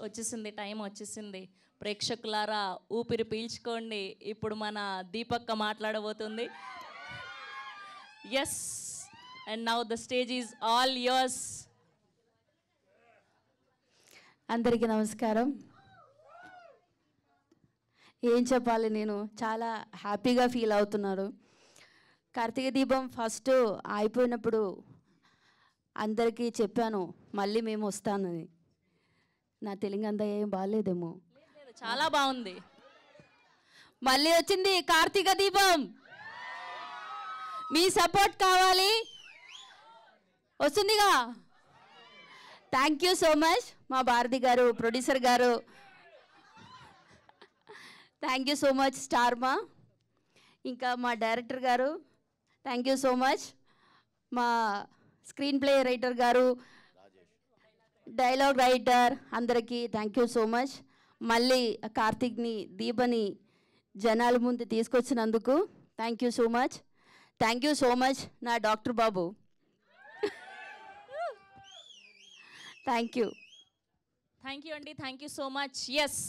వచ్చేసింది, టైం వచ్చేసింది. ప్రేక్షకులారా ఊపిరి పీల్చుకోండి. ఇప్పుడు మన దీపక్క మాట్లాడబోతుంది. Yes, and now the stage is all yours. అందరికీ నమస్కారం. ఏం చెప్పాలి, నేను చాలా హ్యాపీగా ఫీల్ అవుతున్నారు. కార్తీక దీపం ఫస్ట్ అయిపోయినప్పుడు అందరికీ చెప్పాను మళ్ళీ మేము వస్తానని. నా తెలుగు అంతా ఏం బాగాలేదేమో, చాలా బాగుంది. మళ్ళీ వచ్చింది కార్తీక దీపం. మీ సపోర్ట్ కావాలి, వస్తుందిగా. థ్యాంక్ యూ సో మచ్ మా భారతి గారు, ప్రొడ్యూసర్ గారు. Thank you so much star మా, ఇంకా మా డైరెక్టర్ గారు థ్యాంక్ యూ సో మచ్. మా స్క్రీన్ ప్లే రైటర్ గారు, డైలాగ్ రైటర్ అందరికీ థ్యాంక్ యూ సో మచ్. మళ్ళీ కార్తీక్ని, దీపని జనాల ముందు తీసుకొచ్చినందుకు thank you so much. Thank you so much నా డాక్టర్ బాబు. థ్యాంక్ యూ అండి, thank you so much. Yes,